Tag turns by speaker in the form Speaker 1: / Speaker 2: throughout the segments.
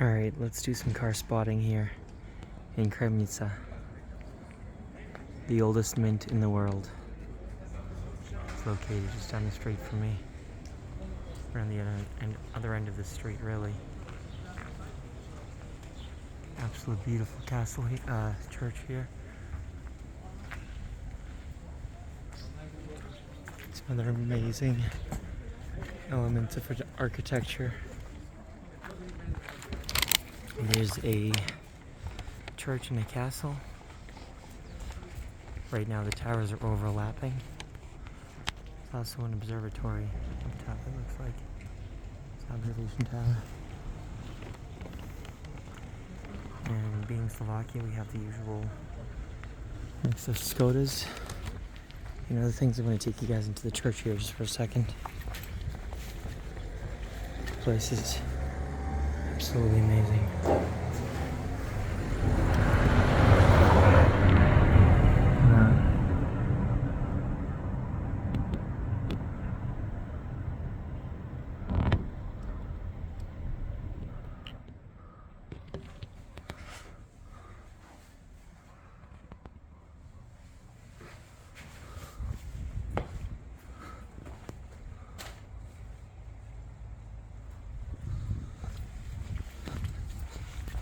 Speaker 1: Alright, let's do some car spotting here in Kremnica, the oldest mint in the world. It's located just down the street from me. We're on the other end of the street, really. Absolute beautiful castle, church here. Some other amazing elements of architecture. There's a church and a castle. Right now the towers are overlapping. There's also an observatory up top, it looks like. It's an observation tower. And being Slovakia, we have the usual mix of Skodas. You know, the things I'm going to take you guys into the church here just for a second. The place is absolutely amazing.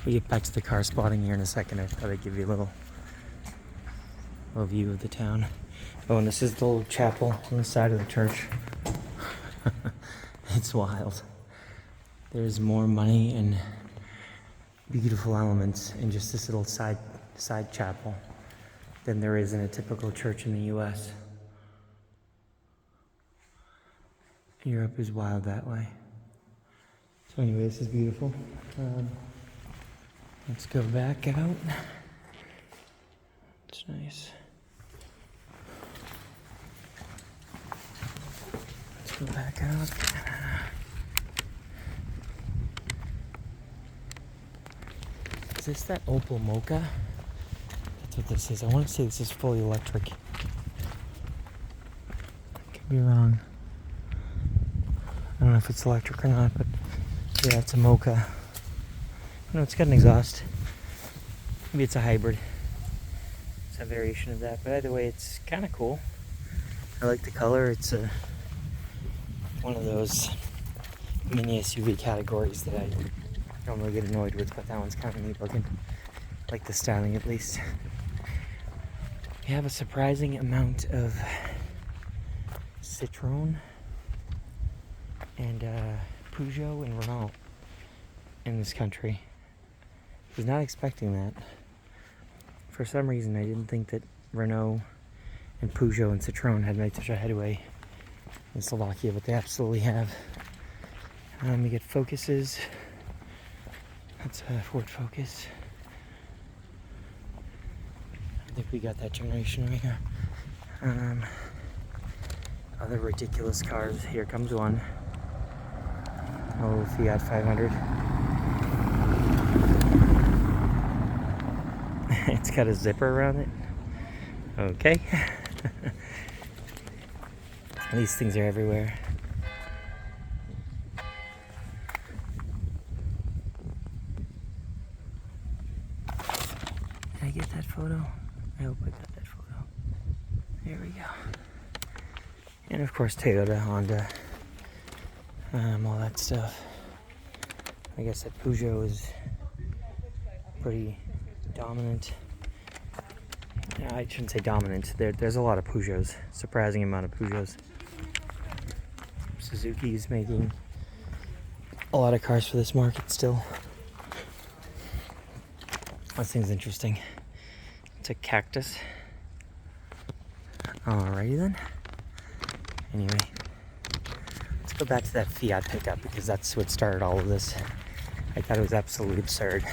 Speaker 1: We'll get back to the car spotting here in a second. I thought I'd give you a little view of the town. Oh, and this is the little chapel on the side of the church. It's wild. There's more money and beautiful elements in just this little side chapel than there is in a typical church in the US. Europe is wild that way. So anyway, this is beautiful. Let's go back out. It's nice. Let's go back out. Is this that Opel Mocha? That's what this is. I want to say this is fully electric. Could be wrong. I don't know if it's electric or not, but yeah, it's a Mocha. No, it's got an exhaust. Maybe it's a hybrid. It's a variation of that, but either way, it's kind of cool. I like the color. It's one of those mini SUV categories that I don't really get annoyed with, but that one's kind of neat looking. I like the styling at least. We have a surprising amount of Citroen and Peugeot and Renault in this country. I was not expecting that. For some reason, I didn't think that Renault and Peugeot and Citroen had made such a headway in Slovakia, but they absolutely have. We get Focuses. That's a Ford Focus. I think we got that generation right here. Other ridiculous cars. Here comes one. Oh, Fiat 500. It's got a zipper around it. Okay. These things are everywhere. Did I get that photo? I hope I got that photo. There we go. And of course Toyota, Honda, all that stuff. I guess that Peugeot is pretty dominant. Yeah, I shouldn't say dominant. There's a lot of Peugeots. Surprising amount of Peugeots. Suzuki's making a lot of cars for this market still. This thing's interesting. It's a cactus. Alrighty then. Anyway, let's go back to that Fiat pickup because that's what started all of this. I thought it was absolutely absurd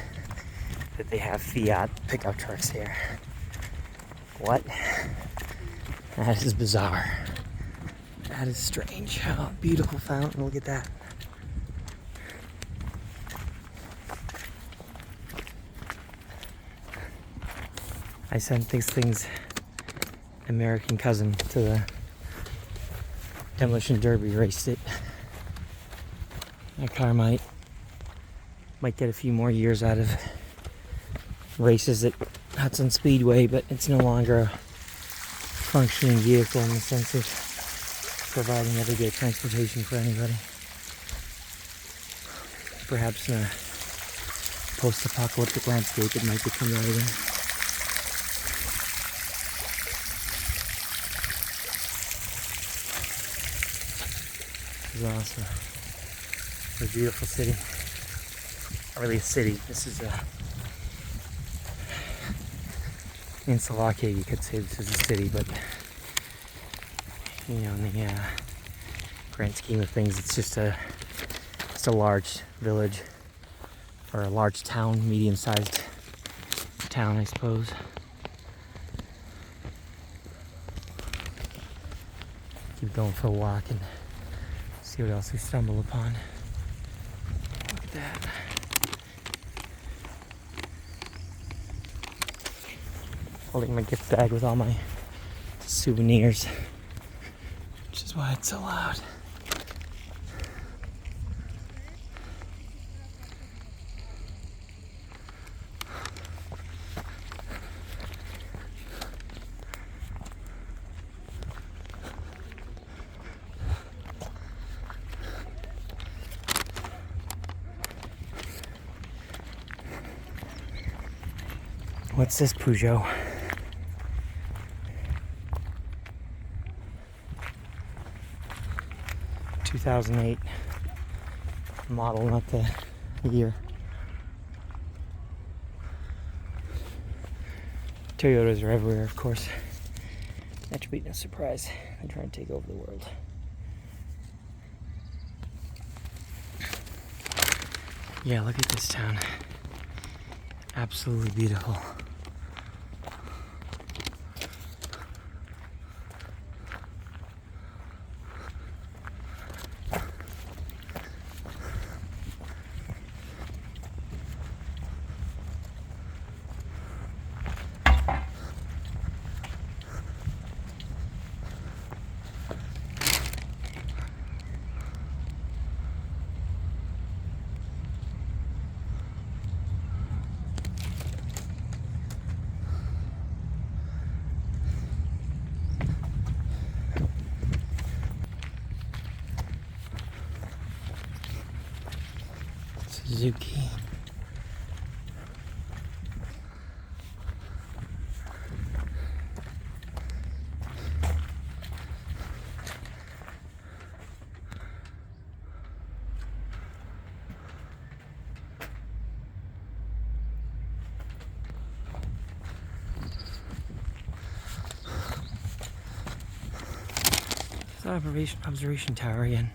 Speaker 1: that they have Fiat pickup trucks here. What? That is bizarre. That is strange. Oh, beautiful fountain. Look at that. I sent these things American cousin to the demolition derby, raced it. That car might Might get a few more years out of races at Hudson Speedway, but it's no longer a functioning vehicle in the sense of providing everyday transportation for anybody. Perhaps in a post-apocalyptic landscape it might become that again. This is awesome. What a beautiful city. Not really a city. This is in Slovakia you could say this is a city, but you know, in the grand scheme of things, it's just a large village, or a large town, medium-sized town, I suppose. Keep going for a walk and see what else we stumble upon. Look at that. Holding my gift bag with all my souvenirs, which is why it's so loud. What's this Peugeot? ...2008 model, not the year. Toyotas are everywhere, of course. That should be no surprise. They're trying to take over the world. Yeah, look at this town. Absolutely beautiful. Suzuki. It's an observation tower again.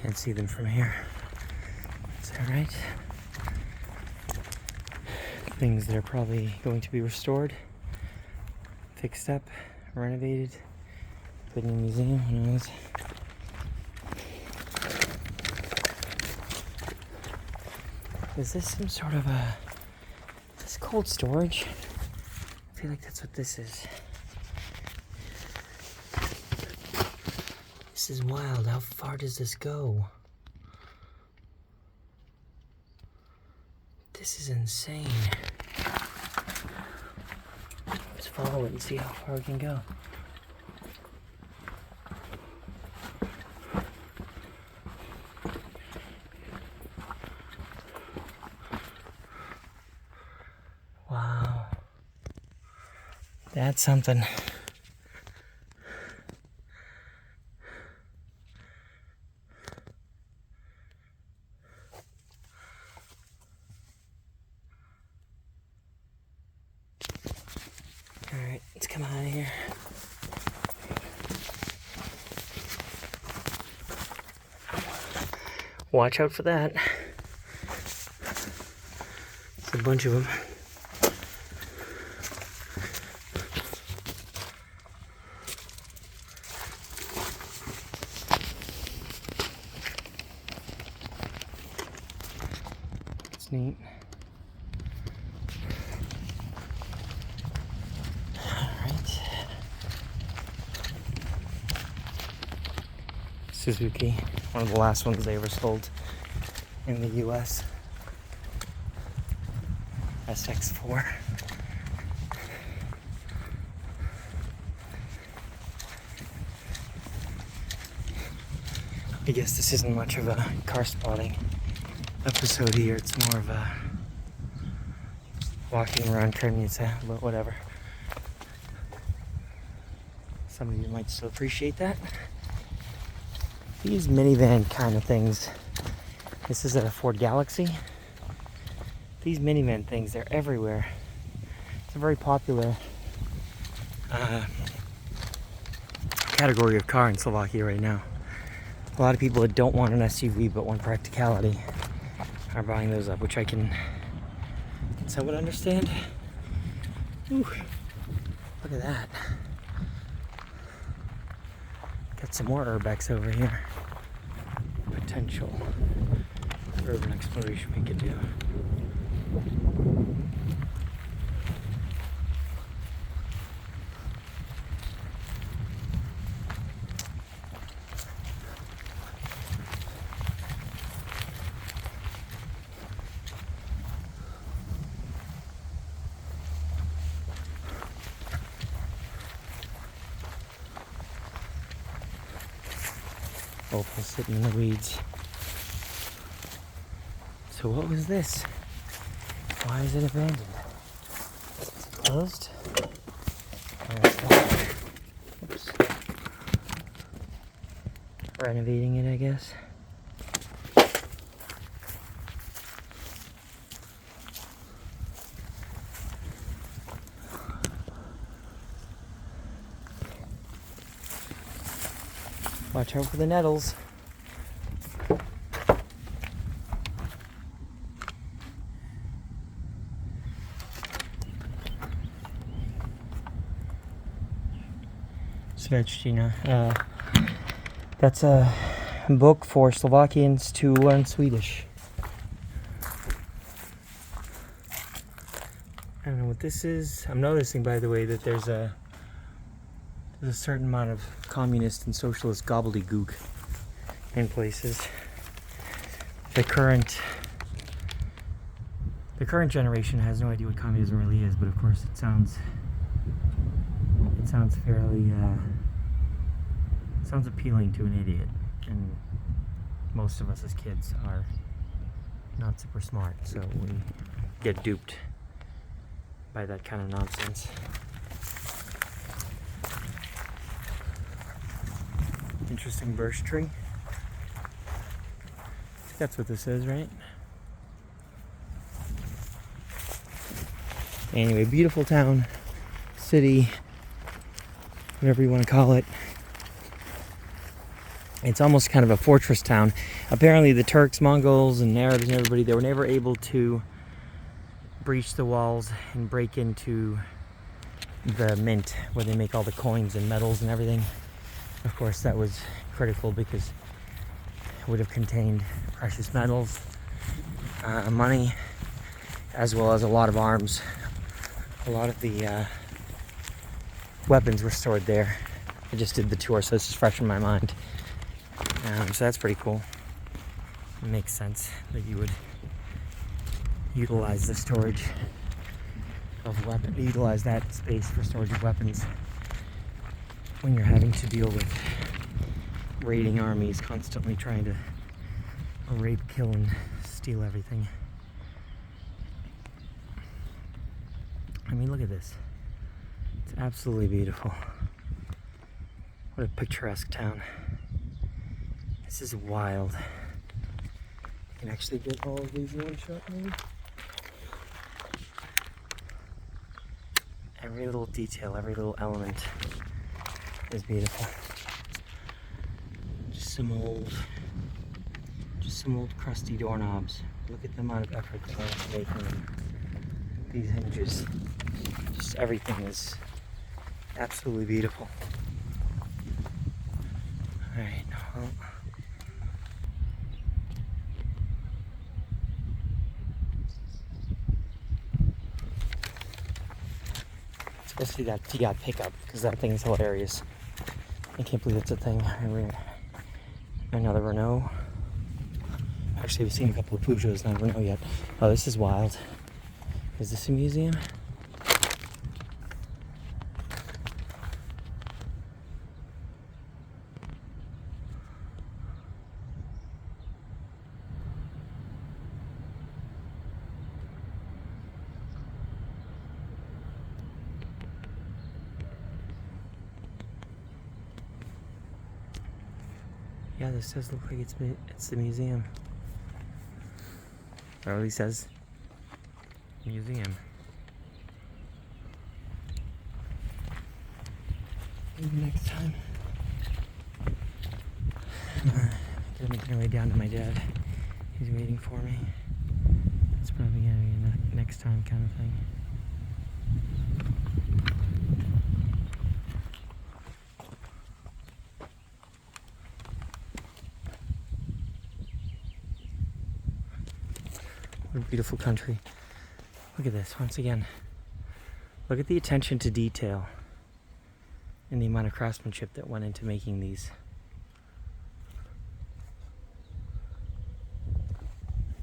Speaker 1: Can't see them from here. Is that right? Things that are probably going to be restored, fixed up, renovated, put in a museum, who knows? Is this some sort of a... Is this cold storage? I feel like that's what this is. This is wild. How far does this go? This is insane. Let's follow it and see how far we can go. Wow. That's something. Alright, let's come out of here. Watch out for that. There's a bunch of them. It's neat. Suzuki, one of the last ones they ever sold in the US. SX4. I guess this isn't much of a car spotting episode here. It's more of a walking around Kremnica, but whatever. Some of you might still appreciate that. These minivan kind of things. This is a Ford Galaxy. These minivan things, they're everywhere. It's a very popular category of car in Slovakia right now. A lot of people that don't want an SUV but want practicality are buying those up, which I can somewhat understand. Ooh, look at that. Got some more UrbEx over here. Potential urban exploration we could do. Opal sitting in the weeds. So what was this? Why is it abandoned? Is it closed? Or it's locked? Oops. Renovating it, I guess. Watch out for the nettles. Svečtina. That's a book for Slovakians to learn Swedish. I don't know what this is. I'm noticing, by the way, that there's a certain amount of communist and socialist gobbledygook in places. The current generation has no idea what communism really is, but of course it sounds fairly sounds appealing to an idiot, and most of us as kids are not super smart, so we get duped by that kind of nonsense. Interesting birch tree. I think that's what this is, right? Anyway, beautiful town, city, whatever you want to call it. It's almost kind of a fortress town. Apparently the Turks, Mongols, and Arabs and everybody, they were never able to breach the walls and break into the mint where they make all the coins and medals and everything. Of course, that was critical because it would have contained precious metals, money, as well as a lot of arms. A lot of the weapons were stored there. I just did the tour, so this is fresh in my mind. So that's pretty cool. It makes sense that you would utilize the storage of weapons, utilize that space for storage of weapons when you're having to deal with raiding armies constantly trying to rape, kill, and steal everything. I mean, look at this. It's absolutely beautiful. What a picturesque town. This is wild. You can actually get all of these in one shot, maybe? Every little detail, every little element is beautiful. Just some old crusty doorknobs. Look at the amount of effort that went into making them. These hinges. Just everything is absolutely beautiful. Alright, well. Let's see that Fiat pickup, because that thing is hilarious. I can't believe it's a thing. Another Renault. Actually, we've seen a couple of Peugeots, not a Renault yet. Oh, this is wild. Is this a museum? Yeah, this does look like it's the museum. Or at least says museum. Maybe next time. Gotta make my way down to my dad. He's waiting for me. It's probably gonna be a next time kind of thing. What a beautiful country. Look at this once again. Look at the attention to detail and the amount of craftsmanship that went into making these.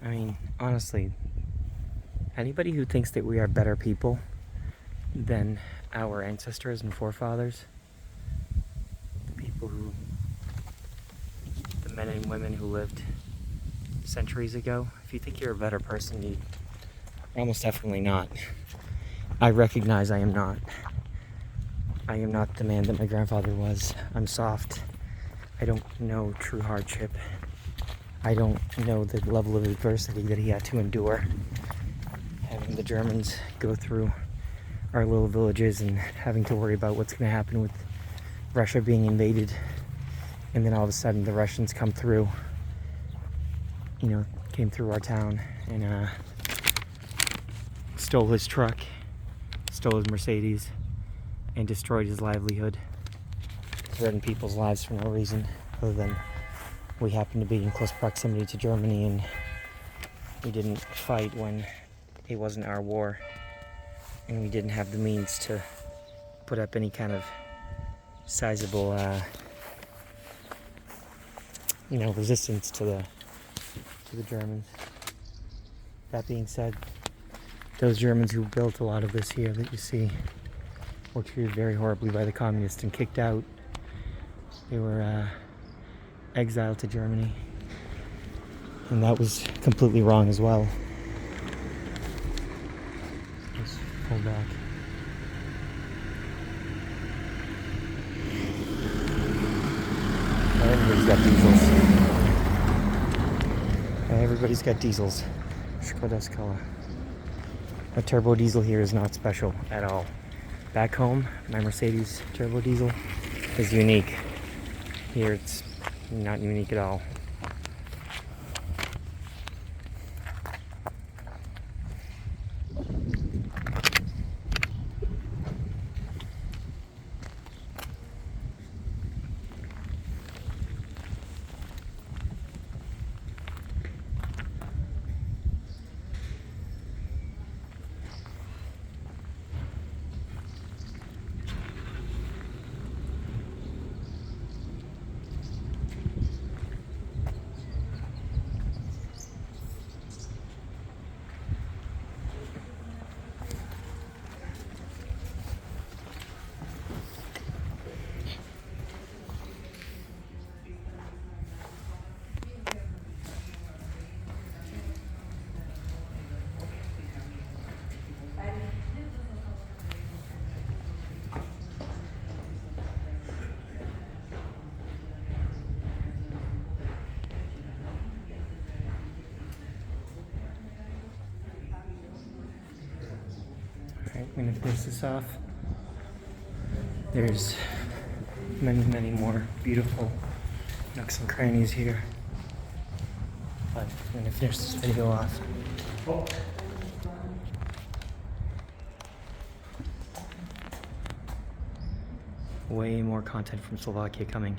Speaker 1: I mean, honestly, anybody who thinks that we are better people than our ancestors and forefathers, the men and women who lived centuries ago, if you think you're a better person, you're almost definitely not. I recognize I am not. I am not the man that my grandfather was. I'm soft. I don't know true hardship. I don't know the level of adversity that he had to endure. Having the Germans go through our little villages and having to worry about what's going to happen with Russia being invaded. And then all of a sudden the Russians come through, came through our town and stole his truck, stole his Mercedes, and destroyed his livelihood, threatened people's lives for no reason other than we happened to be in close proximity to Germany and we didn't fight when it wasn't our war and we didn't have the means to put up any kind of sizable resistance to the Germans. That being said, those Germans who built a lot of this here that you see were treated very horribly by the communists and kicked out. They were exiled to Germany, and that was completely wrong as well. Just pull back. Everybody's got diesels. Everybody's got diesels. Skoda Scala. A turbo diesel here is not special at all. Back home, my Mercedes turbo diesel is unique. Here it's not unique at all. I'm going to finish this off. There's many, many more beautiful nooks and crannies here. But I'm going to finish this video off. Way more content from Slovakia coming.